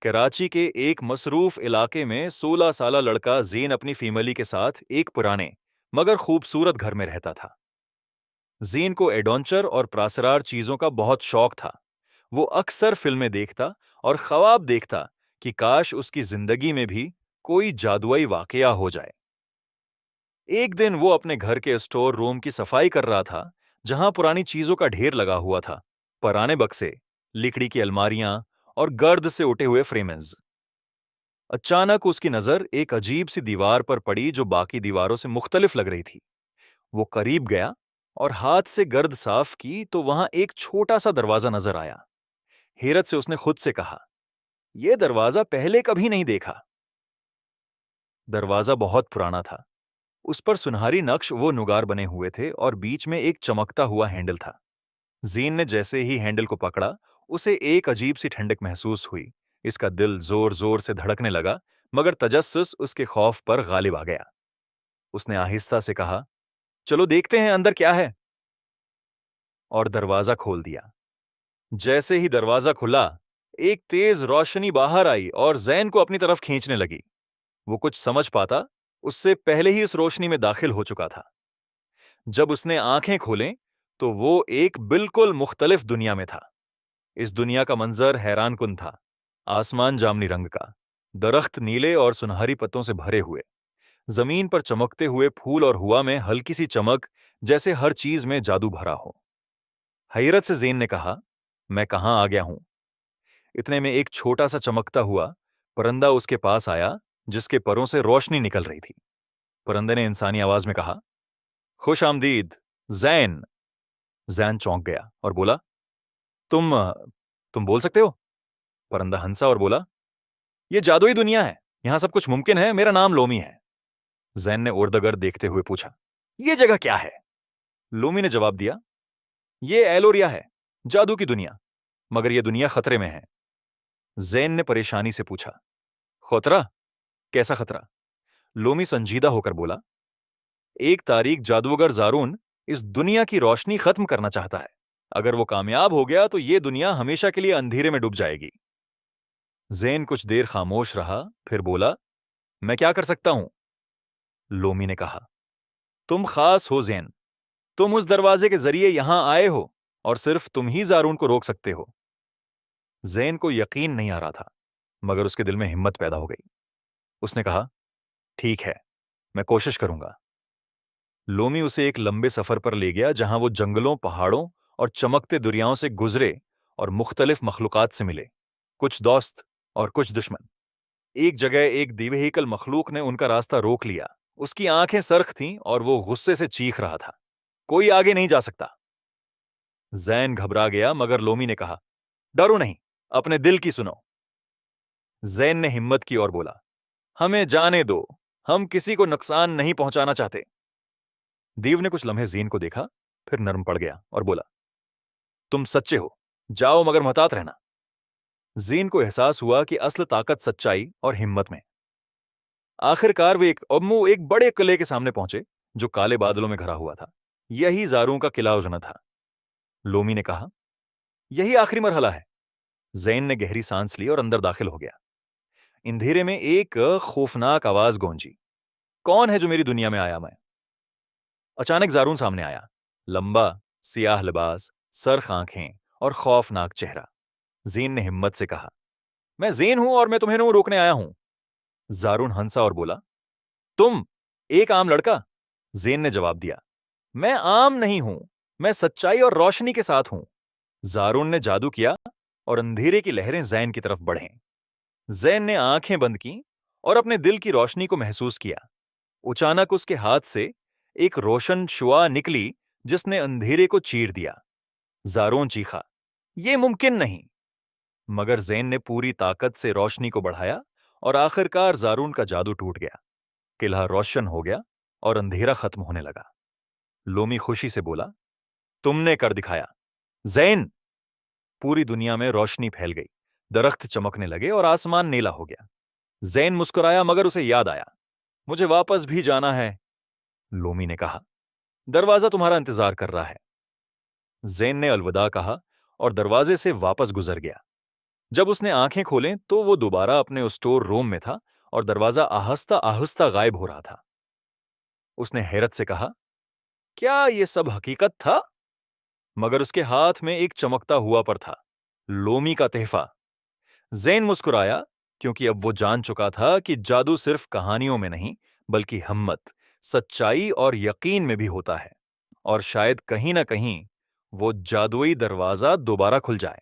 कराची के एक मसरूफ इलाके में 16 साला लड़का ज़ेन अपनी फैमिली के साथ एक पुराने मगर खूबसूरत घर में रहता था। ज़ेन को एडवेंचर और प्रासरार चीजों का बहुत शौक था। वो अक्सर फिल्में देखता और ख्वाब देखता कि काश उसकी जिंदगी में भी कोई जादुई वाकया हो जाए। एक दिन वो अपने घर के स्टोर रूम की सफाई कर रहा था, जहां पुरानी चीजों का ढेर लगा हुआ था। पुराने बक्से, लकड़ी की अलमारियां और गर्द से उठे हुए फ्रेम्स। अचानक उसकी नजर एक अजीब सी दीवार पर पड़ी जो बाकी दीवारों से मुख्तलिफ लग रही थी। वो करीब गया और हाथ से गर्द साफ की तो वहां एक छोटा सा दरवाजा नजर आया। हैरत से उसने खुद से कहा, यह दरवाजा पहले कभी नहीं देखा। दरवाजा बहुत पुराना था। उस पर सुनहरी नक्श वो नुगार बने हुए थे और बीच में एक चमकता हुआ हैंडल था। जीन ने जैसे ही हैंडल को पकड़ा, उसे एक अजीब सी ठंडक महसूस हुई। इसका दिल जोर जोर से धड़कने लगा, मगर तजस्सुस उसके खौफ पर गालिब आ गया। उसने आहिस्ता से कहा, चलो देखते हैं अंदर क्या है, और दरवाजा खोल दिया। जैसे ही दरवाजा खुला, एक तेज रोशनी बाहर आई और जैन को अपनी तरफ खींचने लगी। वो कुछ समझ पाता उससे पहले ही इस रोशनी में दाखिल हो चुका था। जब उसने आंखें खोलें, तो वो एक बिल्कुल मुख्तलिफ दुनिया में था। इस दुनिया का मंजर हैरानकुन था। आसमान जामनी रंग का, दरख्त नीले और सुनहरी पत्तों से भरे हुए, जमीन पर चमकते हुए फूल और हवा में हल्की सी चमक, जैसे हर चीज में जादू भरा हो। हैरत से ज़ेन ने कहा, मैं कहां आ गया हूं। इतने में एक छोटा सा चमकता हुआ परिंदा उसके पास आया, जिसके परों से रोशनी निकल रही थी। परिंदे ने इंसानी आवाज में कहा, खुश आमदीद जैन। जैन चौंक गया और बोला, तुम तुम बोल सकते हो? परिंदा हंसा और बोला, यह जादुई दुनिया है, यहां सब कुछ मुमकिन है, मेरा नाम लोमी है। जैन ने उर्दगर देखते हुए पूछा, यह जगह क्या है? लोमी ने जवाब दिया, यह एलोरिया है, जादू की दुनिया, मगर यह दुनिया खतरे में है। जैन ने परेशानी से पूछा, खतरा? कैसा खतरा? लोमी संजीदा होकर बोला, एक तारीख जादूगर जारून इस दुनिया की रोशनी खत्म करना चाहता है। अगर वो कामयाब हो गया तो ये दुनिया हमेशा के लिए अंधेरे में डूब जाएगी। जैन कुछ देर खामोश रहा, फिर बोला, मैं क्या कर सकता हूं? लोमी ने कहा, तुम खास हो जैन, तुम उस दरवाजे के जरिए यहां आए हो और सिर्फ तुम ही जारून को रोक सकते हो। जैन को यकीन नहीं आ रहा था, मगर उसके दिल में हिम्मत पैदा हो गई। उसने कहा, ठीक है, मैं कोशिश करूंगा। लोमी उसे एक लंबे सफर पर ले गया, जहां वो जंगलों, पहाड़ों और चमकते दरियाओं से गुजरे और मुख्तलिफ मखलूकात से मिले, कुछ दोस्त और कुछ दुश्मन। एक जगह एक दिव्यहीकल मखलूक ने उनका रास्ता रोक लिया। उसकी आंखें सर्ख थीं और वो गुस्से से चीख रहा था, कोई आगे नहीं जा सकता। जैन घबरा गया, मगर लोमी ने कहा, डरो नहीं, अपने दिल की सुनो। जैन ने हिम्मत की और बोला, हमें जाने दो, हम किसी को नुकसान नहीं पहुंचाना चाहते। दीव ने कुछ लम्हे ज़ेन को देखा, फिर नर्म पड़ गया और बोला, तुम सच्चे हो, जाओ मगर मुहतात रहना। ज़ेन को एहसास हुआ कि असल ताकत सच्चाई और हिम्मत में। आखिरकार वे एक बड़े किले के सामने पहुंचे, जो काले बादलों में घरा हुआ था। यही जारून का किला उजना था। लोमी ने कहा, यही आखिरी मरहला है। ज़ेन ने गहरी सांस ली और अंदर दाखिल हो गया। अंधेरे में एक खौफनाक आवाज गूंजी, कौन है जो मेरी दुनिया में आया? मैं। अचानक जारून सामने आया, लंबा, सियाह लिबास, सरख आंखें और खौफनाक चेहरा। ज़ेन ने हिम्मत से कहा, मैं ज़ेन हूं और मैं तुम्हें रोकने आया हूं। जारून हंसा और बोला, तुम एक आम लड़का? ज़ेन ने जवाब दिया, मैं आम नहीं हूं, मैं सच्चाई और रोशनी के साथ हूं। जारून ने जादू किया और अंधेरे की लहरें ज़ैन की तरफ बढ़ें। ज़ैन ने आंखें बंद की और अपने दिल की रोशनी को महसूस किया। अचानक उसके हाथ से एक रोशन शुआ निकली, जिसने अंधेरे को चीर दिया। जारून चीखा, यह मुमकिन नहीं। मगर ज़ैन ने पूरी ताकत से रोशनी को बढ़ाया और आखिरकार जारून का जादू टूट गया। किला रोशन हो गया और अंधेरा खत्म होने लगा। लोमी खुशी से बोला, तुमने कर दिखाया ज़ैन। पूरी दुनिया में रोशनी फैल गई, दरख्त चमकने लगे और आसमान नीला हो गया। ज़ैन मुस्कुराया, मगर उसे याद आया, मुझे वापस भी जाना है। लोमी ने कहा, दरवाजा तुम्हारा इंतजार कर रहा है। ज़ैन ने अलविदा कहा और दरवाजे से वापस गुजर गया। जब उसने आंखें खोलें तो वो दोबारा अपने उस स्टोर रूम में था और दरवाजा आहिस्ता आहिस्ता गायब हो रहा था। उसने हैरत से कहा, क्या ये सब हकीकत था? मगर उसके हाथ में एक चमकता हुआ पर था, लोमी का तहफा। ज़ेन मुस्कुराया, क्योंकि अब वो जान चुका था कि जादू सिर्फ कहानियों में नहीं, बल्कि हिम्मत, सच्चाई और यकीन में भी होता है। और शायद कहीं ना कहीं वो जादुई दरवाजा दोबारा खुल जाए।